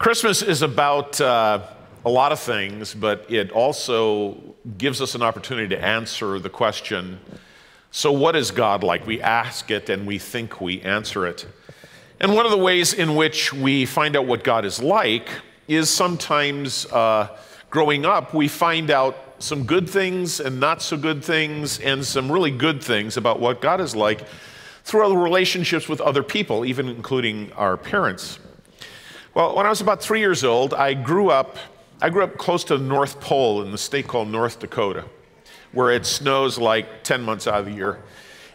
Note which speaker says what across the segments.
Speaker 1: Christmas is about a lot of things, but it also gives us an opportunity to answer the question, so what is God like? We ask it and we think we answer it. And one of the ways in which we find out what God is like is sometimes growing up, we find out some good things and not so good things and some really good things about what God is like through our relationships with other people, even including our parents. Well, when I was about 3 years old, I grew up close to the North Pole in the state called North Dakota, where it snows like 10 months out of the year.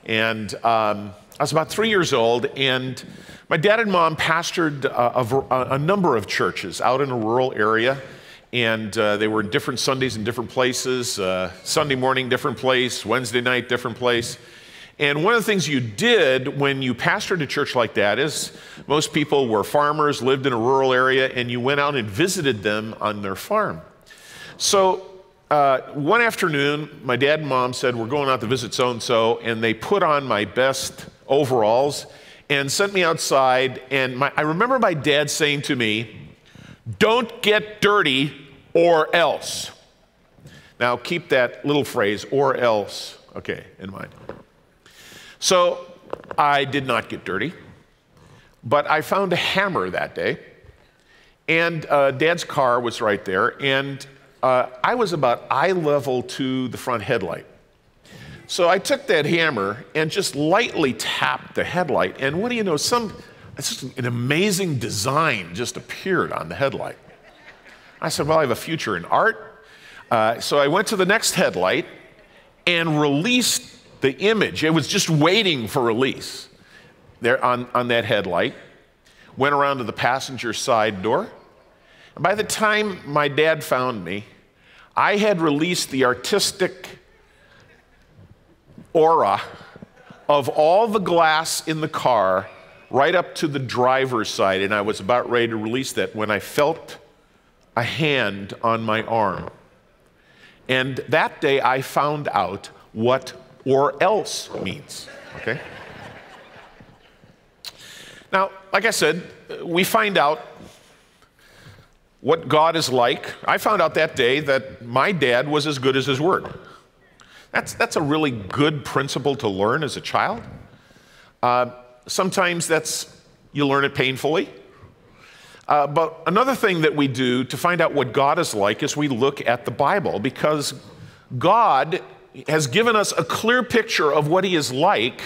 Speaker 1: And I was about 3 years old, and my dad and mom pastored a number of churches out in a rural area, and they were different Sundays in different places. Sunday morning, different place. Wednesday night, different place. And one of the things you did when you pastored a church like that is most people were farmers, lived in a rural area, and you went out and visited them on their farm. So one afternoon, my dad and mom said, we're going out to visit so-and-so, and they put on my best overalls and sent me outside. And I remember my dad saying to me, "Don't get dirty or else." Now keep that little phrase, "or else," okay, in mind. So I did not get dirty, but I found a hammer that day, and Dad's car was right there, and I was about eye level to the front headlight. So I took that hammer and just lightly tapped the headlight, and what do you know, an amazing design just appeared on the headlight. I said, well, I have a future in art. So I went to the next headlight and released the image. It was just waiting for release there on that headlight. Went around to the passenger side door. And by the time my dad found me, I had released the artistic aura of all the glass in the car right up to the driver's side, and I was about ready to release that when I felt a hand on my arm. And that day I found out what "or else" means, okay? Now, like I said, we find out what God is like. I found out that day that my dad was as good as his word. That's a really good principle to learn as a child. Sometimes you learn it painfully. But another thing that we do to find out what God is like is we look at the Bible, because God has given us a clear picture of what he is like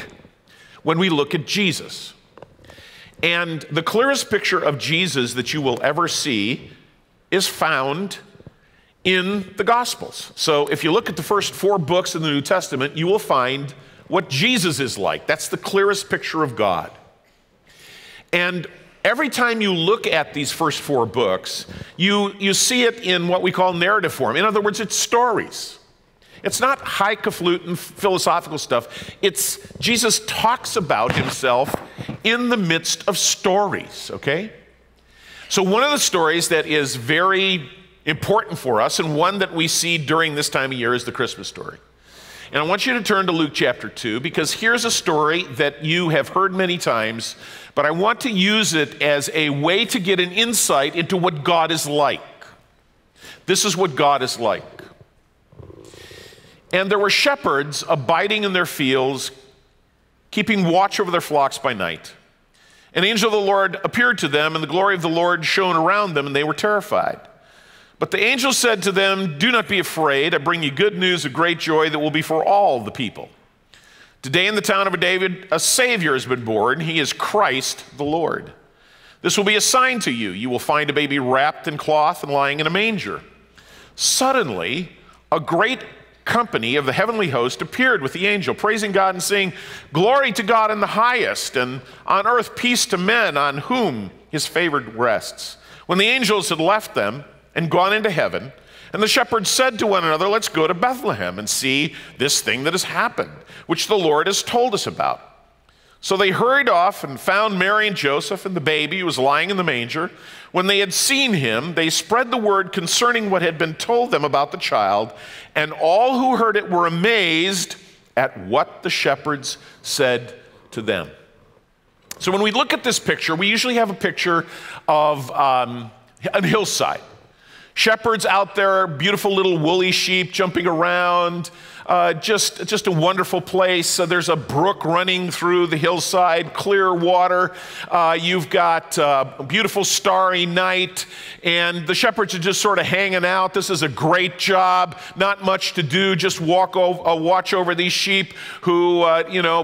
Speaker 1: when we look at Jesus. And the clearest picture of Jesus that you will ever see is found in the Gospels. So if you look at the first 4 books in the New Testament, you will find what Jesus is like. That's the clearest picture of God. And every time you look at these first 4 books, you see it in what we call narrative form. In other words, it's stories. It's not highfalutin philosophical stuff. It's Jesus talks about himself in the midst of stories, okay? So one of the stories that is very important for us, and one that we see during this time of year, is the Christmas story. And I want you to turn to Luke chapter 2, because here's a story that you have heard many times, but I want to use it as a way to get an insight into what God is like. This is what God is like. And there were shepherds abiding in their fields, keeping watch over their flocks by night. An angel of the Lord appeared to them, and the glory of the Lord shone around them, and they were terrified. But the angel said to them, "Do not be afraid. I bring you good news of great joy that will be for all the people. Today in the town of David, a Savior has been born. He is Christ the Lord. This will be a sign to you. You will find a baby wrapped in cloth and lying in a manger." Suddenly, a great company of the heavenly host appeared with the angel, praising God and saying, "Glory to God in the highest, and on earth peace to men on whom his favor rests." When the angels had left them and gone into heaven, and the shepherds said to one another, "Let's go to Bethlehem and see this thing that has happened, which the Lord has told us about." So they hurried off and found Mary and Joseph and the baby who was lying in the manger. When they had seen him, they spread the word concerning what had been told them about the child, and all who heard it were amazed at what the shepherds said to them. So when we look at this picture, we usually have a picture of a hillside. Shepherds out there, beautiful little woolly sheep jumping around, just a wonderful place. There's a brook running through the hillside, clear water. You've got a beautiful starry night, and the shepherds are just sort of hanging out. This is a great job, not much to do, just watch over these sheep who,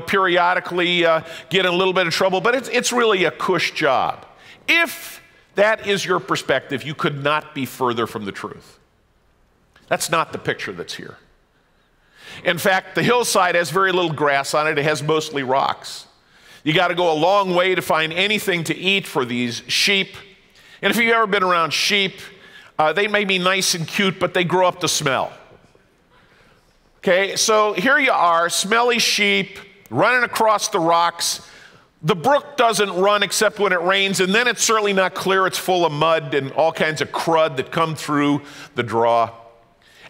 Speaker 1: periodically get in a little bit of trouble, but it's really a cush job. If that is your perspective, you could not be further from the truth. That's not the picture that's here. In fact, the hillside has very little grass on it. It has mostly rocks. You got to go a long way to find anything to eat for these sheep. And if you've ever been around sheep, they may be nice and cute, but they grow up to smell. Okay, so here you are, smelly sheep running across the rocks. The brook doesn't run except when it rains, and then it's certainly not clear. It's full of mud and all kinds of crud that come through the draw.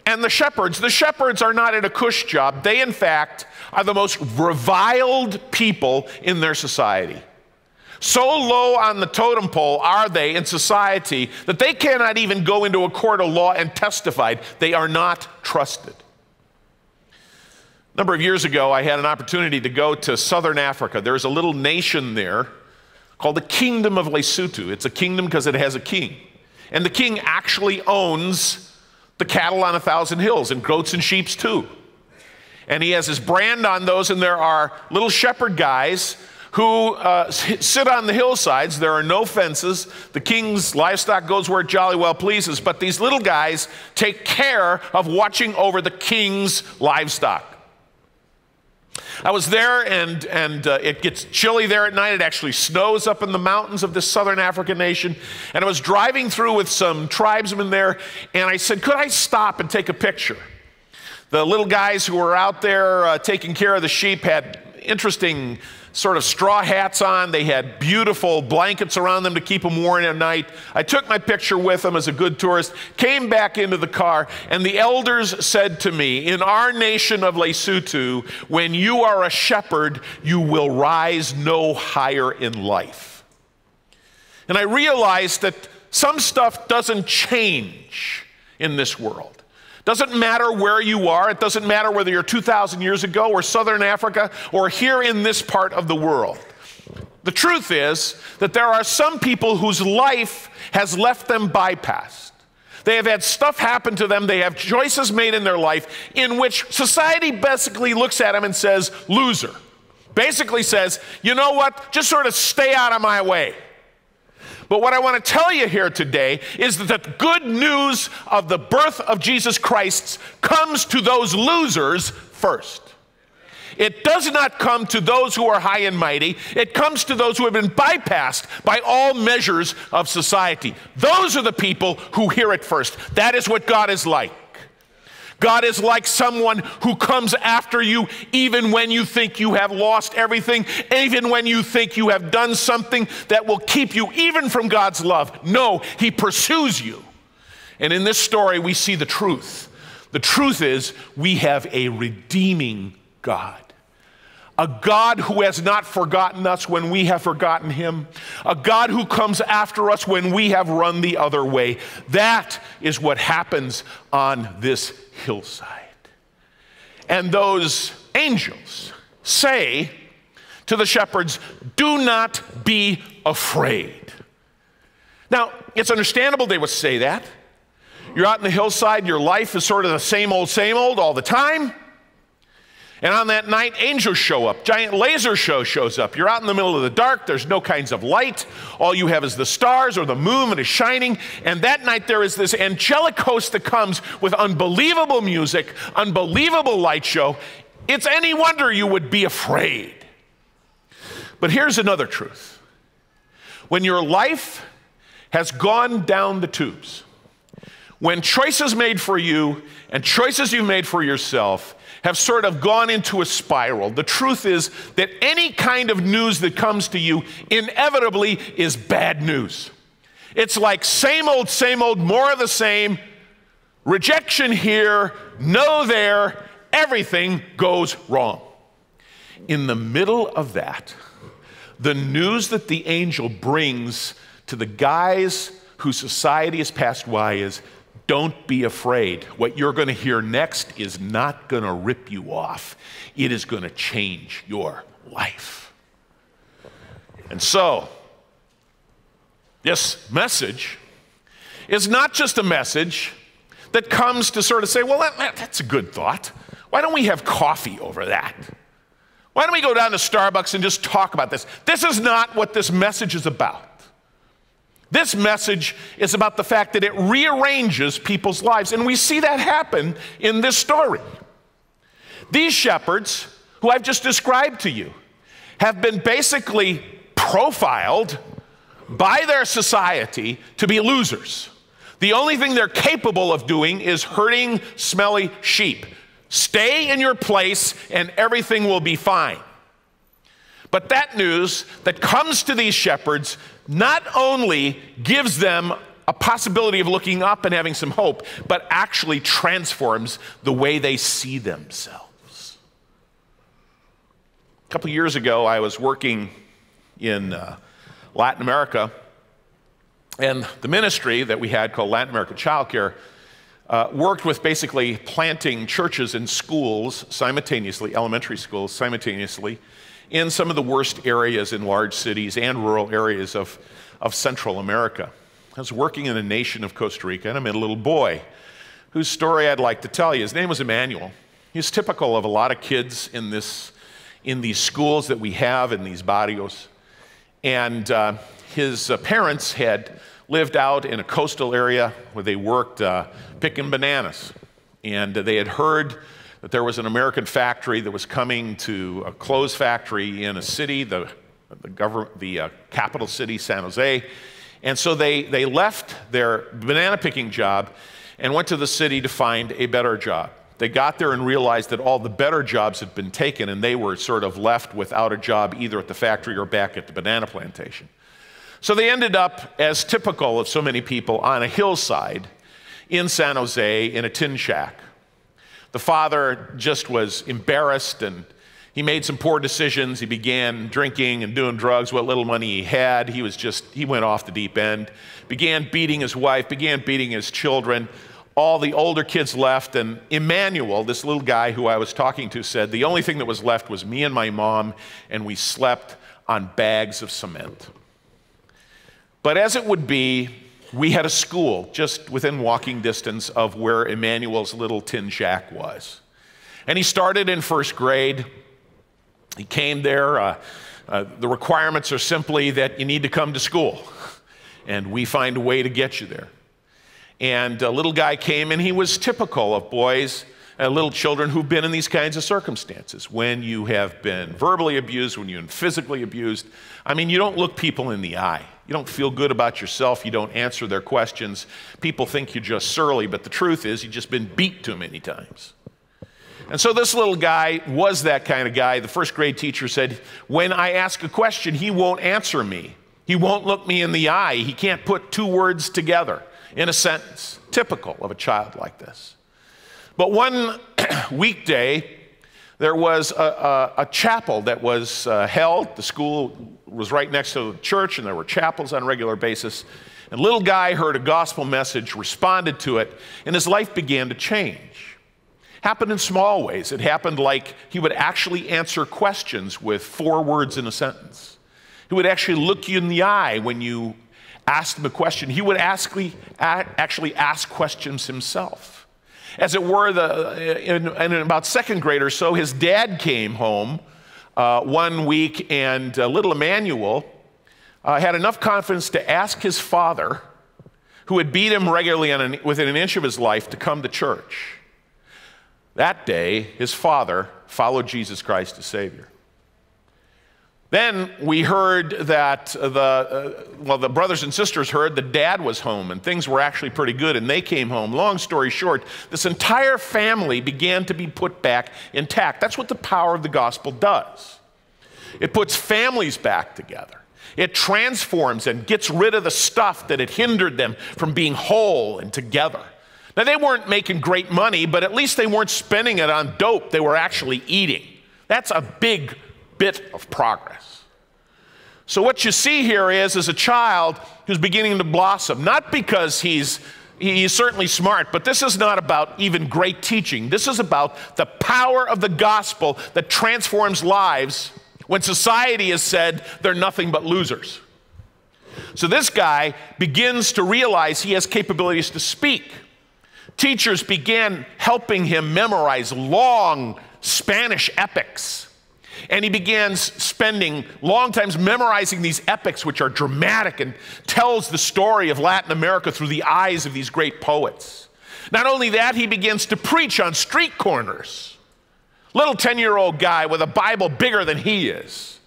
Speaker 1: And the shepherds are not at a cush job. They, in fact, are the most reviled people in their society. So low on the totem pole are they in society that they cannot even go into a court of law and testify. They are not trusted. A number of years ago, I had an opportunity to go to southern Africa. There's a little nation there called the Kingdom of Lesotho. It's a kingdom because it has a king. And the king actually owns the cattle on 1,000 hills, and goats and sheep too. And he has his brand on those, and there are little shepherd guys who sit on the hillsides. There are no fences. The king's livestock goes where it jolly well pleases, but these little guys take care of watching over the king's livestock. I was there, and it gets chilly there at night. It actually snows up in the mountains of this southern African nation. And I was driving through with some tribesmen there, and I said, could I stop and take a picture? The little guys who were out there taking care of the sheep had interesting sort of straw hats on. They had beautiful blankets around them to keep them warm at night. I took my picture with them as a good tourist, came back into the car, and the elders said to me, in our nation of Lesotho, when you are a shepherd, you will rise no higher in life. And I realized that some stuff doesn't change in this world. Doesn't matter where you are. It doesn't matter whether you're 2,000 years ago or Southern Africa or here in this part of the world. The truth is that there are some people whose life has left them bypassed. They have had stuff happen to them. They have choices made in their life in which society basically looks at them and says, loser. Basically says, you know what, just sort of stay out of my way. But what I want to tell you here today is that the good news of the birth of Jesus Christ comes to those losers first. It does not come to those who are high and mighty. It comes to those who have been bypassed by all measures of society. Those are the people who hear it first. That is what God is like. God is like someone who comes after you even when you think you have lost everything, even when you think you have done something that will keep you even from God's love. No, he pursues you. And in this story, we see the truth. The truth is we have a redeeming God. A God who has not forgotten us when we have forgotten him. A God who comes after us when we have run the other way. That is what happens on this hillside. And those angels say to the shepherds, do not be afraid. Now, it's understandable they would say that. You're out in the hillside, your life is sort of the same old all the time. And on that night, angels show up. Giant laser show shows up. You're out in the middle of the dark. There's no kinds of light. All you have is the stars or the moon that is shining. And that night there is this angelic host that comes with unbelievable music, unbelievable light show. It's any wonder you would be afraid. But here's another truth. When your life has gone down the tubes, when choices made for you and choices you've made for yourself have sort of gone into a spiral, the truth is that any kind of news that comes to you inevitably is bad news. It's like same old, more of the same, rejection here, no there, everything goes wrong. In the middle of that, the news that the angel brings to the guys whose society has passed by is, don't be afraid. What you're going to hear next is not going to rip you off. It is going to change your life. And so, this message is not just a message that comes to sort of say, well, that's a good thought. Why don't we have coffee over that? Why don't we go down to Starbucks and just talk about this? This is not what this message is about. This message is about the fact that it rearranges people's lives, and we see that happen in this story. These shepherds, who I've just described to you, have been basically profiled by their society to be losers. The only thing they're capable of doing is herding smelly sheep. Stay in your place and everything will be fine. But that news that comes to these shepherds not only gives them a possibility of looking up and having some hope, but actually transforms the way they see themselves. A couple years ago, I was working in Latin America, and the ministry that we had called Latin America Child Care worked with basically planting churches and schools simultaneously, elementary schools simultaneously, in some of the worst areas in large cities and rural areas of Central America. I was working in the nation of Costa Rica, and I met a little boy whose story I'd like to tell you. His name was Emmanuel. He's typical of a lot of kids in these schools that we have in these barrios. And his parents had lived out in a coastal area where they worked picking bananas. And they had heard that there was an American factory that was coming to a clothes factory in a city, the capital city, San Jose. And so they left their banana picking job and went to the city to find a better job. They got there and realized that all the better jobs had been taken, and they were sort of left without a job either at the factory or back at the banana plantation. So they ended up, as typical of so many people, on a hillside in San Jose in a tin shack. The father just was embarrassed, and he made some poor decisions. He began drinking and doing drugs. What little money he had, he went off the deep end. Began beating his wife, began beating his children. All the older kids left, and Emmanuel, this little guy who I was talking to, said, the only thing that was left was me and my mom, and we slept on bags of cement. But as it would be, we had a school just within walking distance of where Emmanuel's little tin shack was. And he started in first grade. He came there. The requirements are simply that you need to come to school, and we find a way to get you there. And a little guy came, and he was typical of boys and little children who've been in these kinds of circumstances. When you have been verbally abused, when you've been physically abused, I mean, you don't look people in the eye. You don't feel good about yourself. You don't answer their questions. People think you're just surly, but the truth is you've just been beat too many times. And so this little guy was that kind of guy. The first grade teacher said, when I ask a question, he won't answer me. He won't look me in the eye. He can't put two words together in a sentence. Typical of a child like this. But one weekday, there was a chapel that was held. The school was right next to the church, and there were chapels on a regular basis. And little guy heard a gospel message, responded to it, and his life began to change. Happened in small ways. It happened like he would actually answer questions with 4 words in a sentence. He would actually look you in the eye when you asked him a question. He would actually ask questions himself. As it were, in about second grade or so, his dad came home one week, and little Emmanuel had enough confidence to ask his father, who had beat him regularly within an inch of his life, to come to church. That day, his father followed Jesus Christ as Savior. Then we heard that the brothers and sisters heard the dad was home, and things were actually pretty good, and they came home. Long story short, this entire family began to be put back intact. That's what the power of the gospel does. It puts families back together. It transforms and gets rid of the stuff that had hindered them from being whole and together. Now, they weren't making great money, but at least they weren't spending it on dope. They were actually eating. That's a big bit of progress. So what you see here is a child who's beginning to blossom, not because he's certainly smart, but this is not about even great teaching. This is about the power of the gospel that transforms lives when society has said they're nothing but losers. So this guy begins to realize he has capabilities to speak. Teachers began helping him memorize long Spanish epics. And he began spending long times memorizing these epics, which are dramatic and tells the story of Latin America through the eyes of these great poets. Not only that, he begins to preach on street corners. Little 10-year-old guy with a Bible bigger than he is.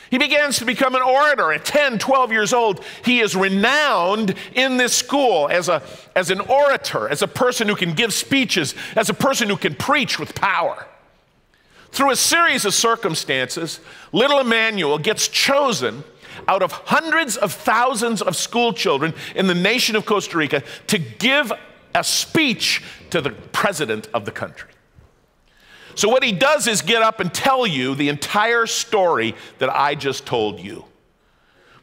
Speaker 1: He begins to become an orator at 10, 12 years old. He is renowned in this school as an orator, as a person who can give speeches, as a person who can preach with power. Through a series of circumstances, little Emmanuel gets chosen out of hundreds of thousands of school children in the nation of Costa Rica to give a speech to the president of the country. So what he does is get up and tell you the entire story that I just told you.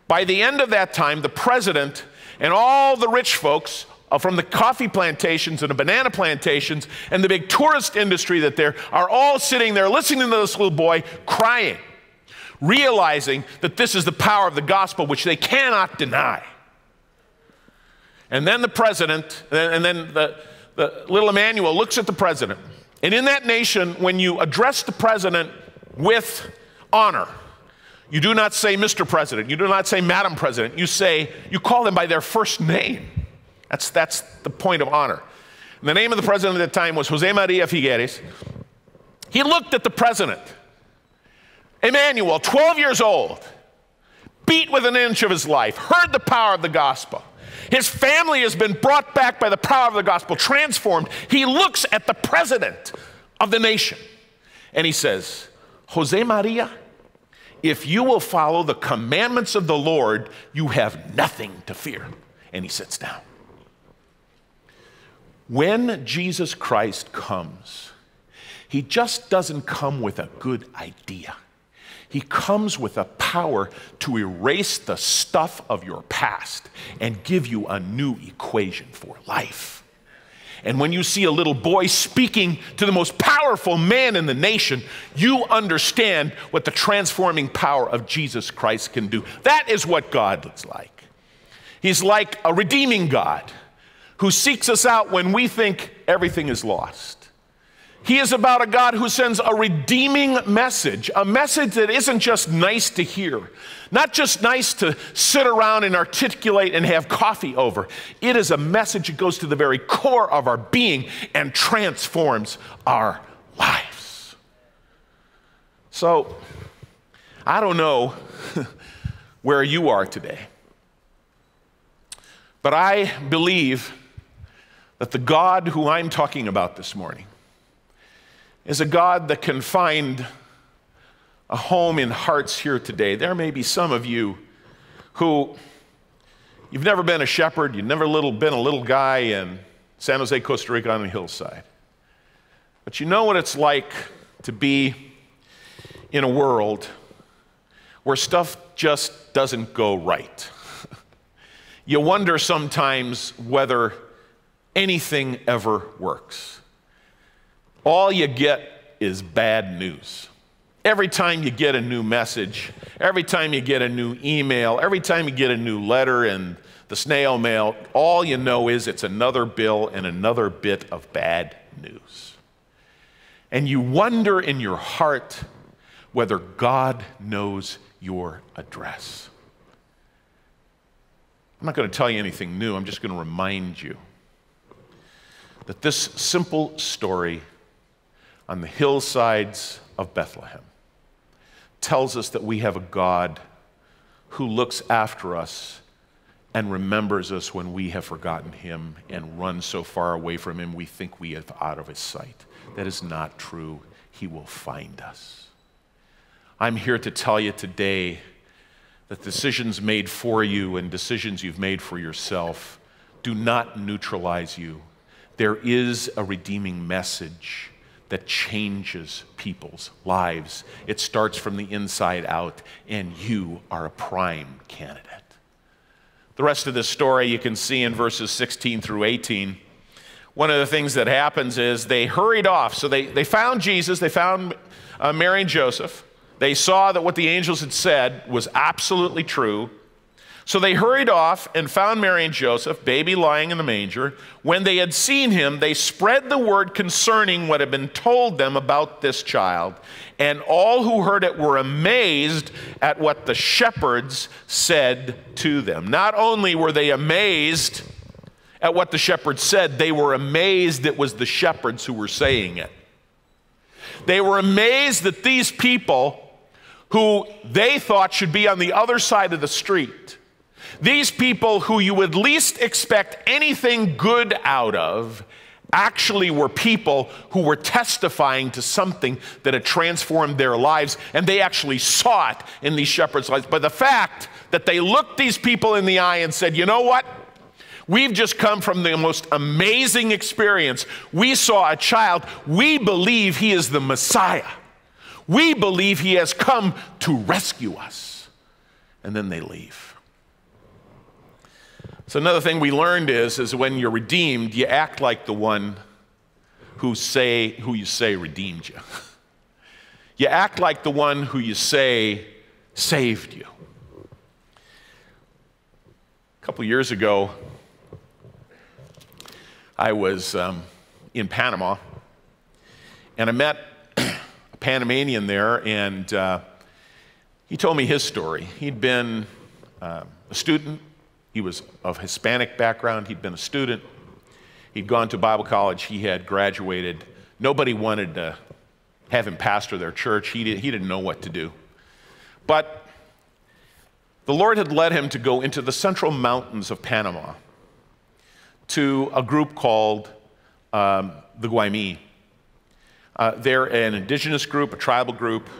Speaker 1: By the end of that time, the president and all the rich folks from the coffee plantations and the banana plantations and the big tourist industry that there are all sitting there listening to this little boy crying, realizing that this is the power of the gospel, which they cannot deny. And then the president, and then the little Emmanuel looks at the president. And in that nation, when you address the president with honor, you do not say Mr. President, you do not say Madam President, you call them by their first name. That's the point of honor. And the name of the president at the time was Jose Maria Figueres. He looked at the president, Emmanuel, 12 years old, beat with an inch of his life, heard the power of the gospel. His family has been brought back by the power of the gospel, transformed. He looks at the president of the nation and he says, Jose Maria, if you will follow the commandments of the Lord, you have nothing to fear. And he sits down. When Jesus Christ comes, he just doesn't come with a good idea. He comes with a power to erase the stuff of your past and give you a new equation for life. And when you see a little boy speaking to the most powerful man in the nation, you understand what the transforming power of Jesus Christ can do. That is what God is like. He's like a redeeming God who seeks us out when we think everything is lost. He is about a God who sends a redeeming message, a message that isn't just nice to hear, not just nice to sit around and articulate and have coffee over. It is a message that goes to the very core of our being and transforms our lives. So, I don't know where you are today, but I believe that the God who I'm talking about this morning is a God that can find a home in hearts here today. There may be some of you who, you've never been a shepherd, you've never been a little guy in San Jose, Costa Rica on a hillside. But you know what it's like to be in a world where stuff just doesn't go right. You wonder sometimes whether anything ever works. All you get is bad news. Every time you get a new message, every time you get a new email, every time you get a new letter in the snail mail, all you know is it's another bill and another bit of bad news. And you wonder in your heart whether God knows your address. I'm not going to tell you anything new. I'm just going to remind you that this simple story on the hillsides of Bethlehem tells us that we have a God who looks after us and remembers us when we have forgotten him and run so far away from him we think we are out of his sight. That is not true. He will find us. I'm here to tell you today that decisions made for you and decisions you've made for yourself do not neutralize you. There is a redeeming message that changes people's lives. It starts from the inside out, and you are a prime candidate. The rest of this story you can see in verses 16 through 18. One of the things that happens is they hurried off. So they found Jesus, they found Mary and Joseph. They saw that what the angels had said was absolutely true. So they hurried off and found Mary and Joseph, baby lying in the manger. When they had seen him, they spread the word concerning what had been told them about this child. And all who heard it were amazed at what the shepherds said to them. Not only were they amazed at what the shepherds said, they were amazed it was the shepherds who were saying it. They were amazed that these people who they thought should be on the other side of the street, these people who you would least expect anything good out of, actually were people who were testifying to something that had transformed their lives, and they actually saw it in these shepherds' lives. But the fact that they looked these people in the eye and said, you know what? We've just come from the most amazing experience. We saw a child. We believe he is the Messiah. We believe he has come to rescue us. And then they leave. So another thing we learned is when you're redeemed, you act like the one who you say redeemed you. You act like the one who you say saved you. A couple years ago, I was in Panama, and I met a Panamanian there, and he told me his story. He'd been a student. He was of Hispanic background. He'd been a student. He'd gone to Bible college. He had graduated. Nobody wanted to have him pastor their church. He didn't know what to do. But the Lord had led him to go into the central mountains of Panama to a group called the Guaymi. They're an indigenous group, a tribal group.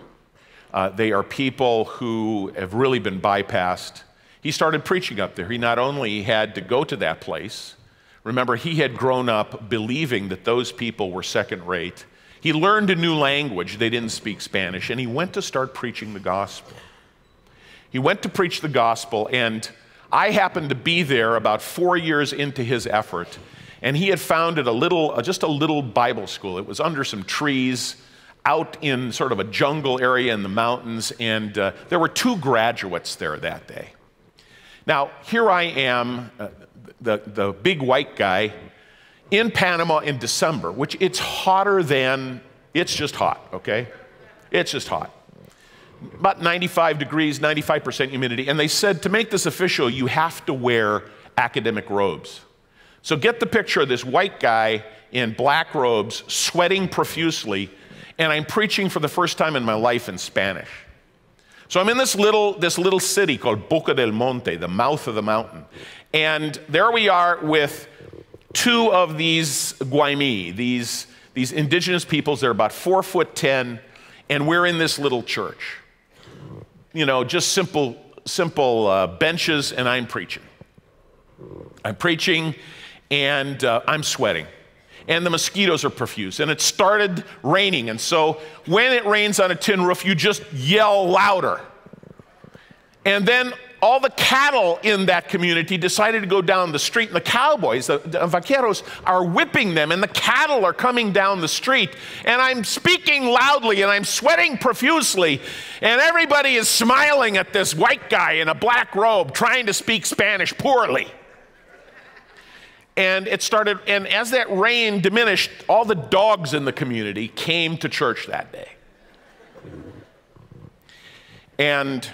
Speaker 1: They are people who have really been bypassed. He started preaching up there. He not only had to go to that place, remember, he had grown up believing that those people were second rate. He learned a new language. They didn't speak Spanish, and he went to start preaching the gospel. He went to preach the gospel, and I happened to be there about 4 years into his effort, and he had founded just a little Bible school. It was under some trees out in sort of a jungle area in the mountains, and there were 2 graduates there that day. Now, here I am, the big white guy, in Panama in December, which it's hotter than, it's just hot, okay? It's just hot. About 95 degrees, 95% humidity. And they said, to make this official, you have to wear academic robes. So get the picture of this white guy in black robes, sweating profusely, and I'm preaching for the first time in my life in Spanish. So I'm in this little city called Boca del Monte, the mouth of the mountain. And there we are with 2 of these Guaymi, these indigenous peoples. They're about 4'10", and we're in this little church. You know, just simple benches, and I'm preaching. I'm preaching, and I'm sweating. And the mosquitoes are profuse, and it started raining. And so when it rains on a tin roof, you just yell louder. And then all the cattle in that community decided to go down the street, and the cowboys, the vaqueros, are whipping them, and the cattle are coming down the street. And I'm speaking loudly, and I'm sweating profusely, and everybody is smiling at this white guy in a black robe trying to speak Spanish poorly. And it started, and as that rain diminished, all the dogs in the community came to church that day. And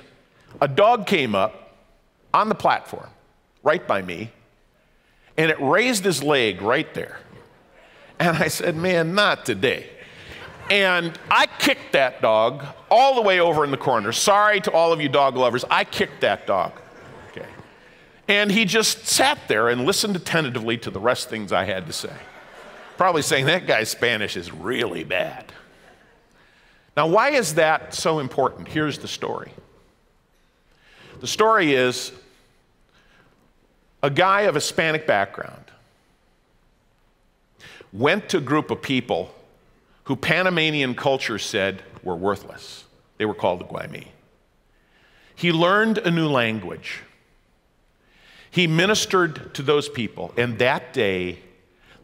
Speaker 1: a dog came up on the platform, right by me, and it raised his leg right there. And I said, man, not today. And I kicked that dog all the way over in the corner. Sorry to all of you dog lovers, I kicked that dog. And he just sat there and listened attentively to the rest of things I had to say. Probably saying, that guy's Spanish is really bad. Now, why is that so important? Here's the story. The story is a guy of Hispanic background went to a group of people who Panamanian culture said were worthless. They were called the Guaymi. He learned a new language. He ministered to those people, and that day,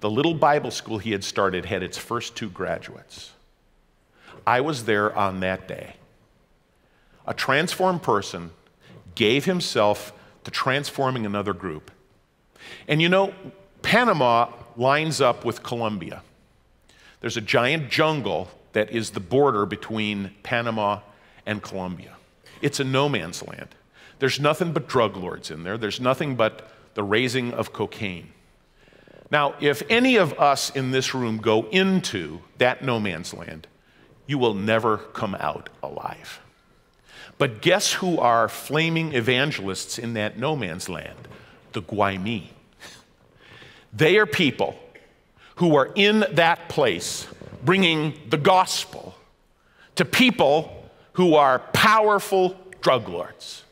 Speaker 1: the little Bible school he had started had its first 2 graduates. I was there on that day. A transformed person gave himself to transforming another group. And you know, Panama lines up with Colombia. There's a giant jungle that is the border between Panama and Colombia. It's a no man's land. There's nothing but drug lords in there. There's nothing but the raising of cocaine. Now, if any of us in this room go into that no man's land, you will never come out alive. But guess who are flaming evangelists in that no man's land? The Guaymi. They are people who are in that place bringing the gospel to people who are powerful drug lords.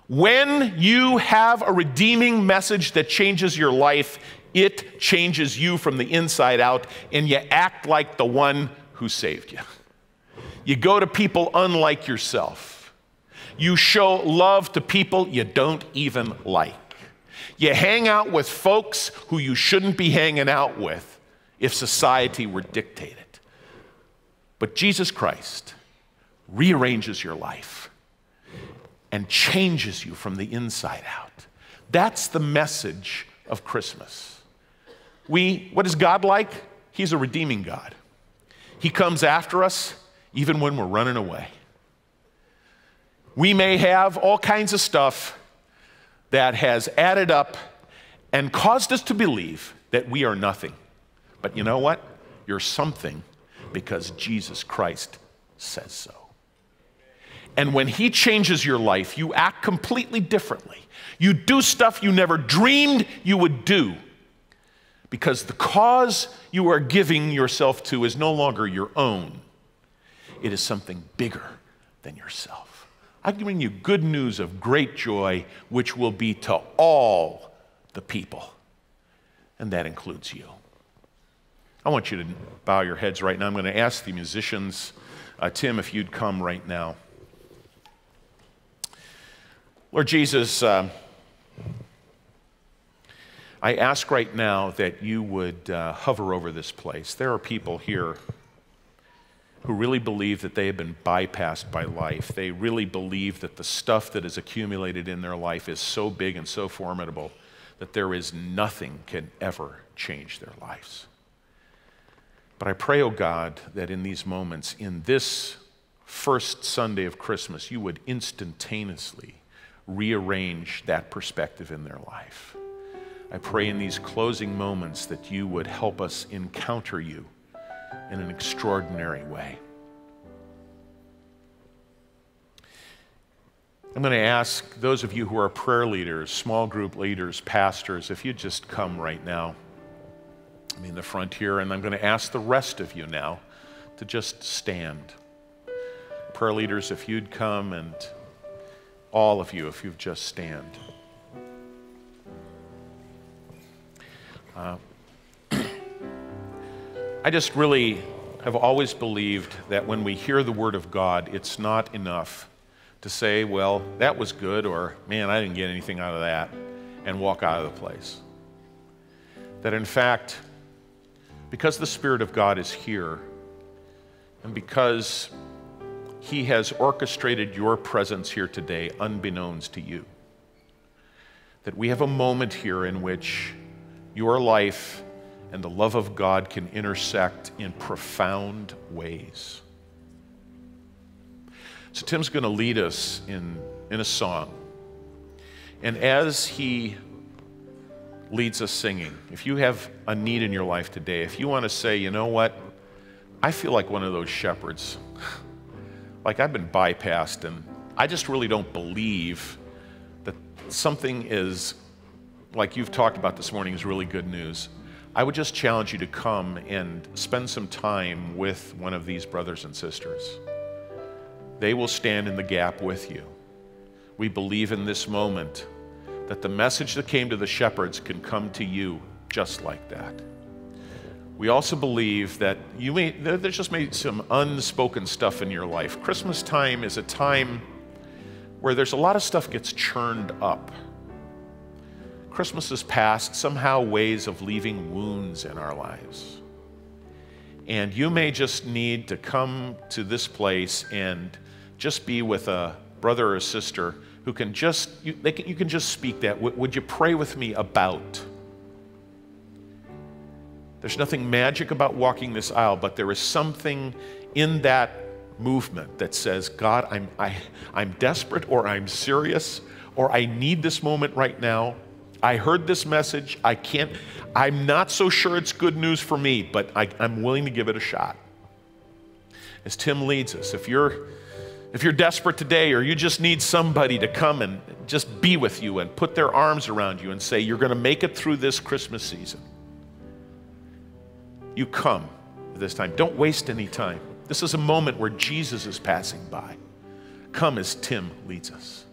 Speaker 1: When you have a redeeming message that changes your life, it changes you from the inside out, and you act like the one who saved you. You go to people unlike yourself. You show love to people you don't even like. You hang out with folks who you shouldn't be hanging out with if society were dictated. But Jesus Christ rearranges your life and changes you from the inside out. That's the message of Christmas. What is God like? He's a redeeming God. He comes after us even when we're running away. We may have all kinds of stuff that has added up and caused us to believe that we are nothing. But you know what? You're something because Jesus Christ says so. And when he changes your life, you act completely differently. You do stuff you never dreamed you would do because the cause you are giving yourself to is no longer your own. It is something bigger than yourself. I bring you good news of great joy, which will be to all the people, and that includes you. I want you to bow your heads right now. I'm going to ask the musicians, Tim, if you'd come right now. Lord Jesus, I ask right now that you would hover over this place. There are people here who really believe that they have been bypassed by life. They really believe that the stuff that is accumulated in their life is so big and so formidable that there is nothing can ever change their lives. But I pray, oh God, that in these moments, in this first Sunday of Christmas, you would instantaneously rearrange that perspective in their life. I pray in these closing moments that you would help us encounter you in an extraordinary way. I'm going to ask those of you who are prayer leaders, small group leaders, pastors, if you'd just come right now. I'm in the front here, and I'm going to ask the rest of you now to just stand. Prayer leaders, if you'd come, and all of you, if you'd just stand. I just really have always believed that when we hear the Word of God, it's not enough to say, well, that was good, or man, I didn't get anything out of that, and walk out of the place. That in fact, because the Spirit of God is here, and because He has orchestrated your presence here today unbeknownst to you, that we have a moment here in which your life and the love of God can intersect in profound ways. So Tim's going to lead us in a song. And as he leads us singing, if you have a need in your life today, if you want to say, you know what, I feel like one of those shepherds. Like I've been bypassed, and I just really don't believe that something is, like you've talked about this morning, is really good news. I would just challenge you to come and spend some time with one of these brothers and sisters. They will stand in the gap with you. We believe in this moment that the message that came to the shepherds can come to you just like that. We also believe that there's just maybe some unspoken stuff in your life. Christmas time is a time where there's a lot of stuff gets churned up. Christmas is past, somehow ways of leaving wounds in our lives. And you may just need to come to this place and just be with a brother or sister who can just, you can just speak that. Would you pray with me about? There's nothing magic about walking this aisle, but there is something in that movement that says, God, I'm desperate, or I'm serious, or I need this moment right now. I heard this message. I'm not so sure it's good news for me, but I'm willing to give it a shot. As Tim leads us, if you're desperate today, or you just need somebody to come and just be with you and put their arms around you and say, you're going to make it through this Christmas season, you come this time. Don't waste any time. This is a moment where Jesus is passing by. Come as Tim leads us.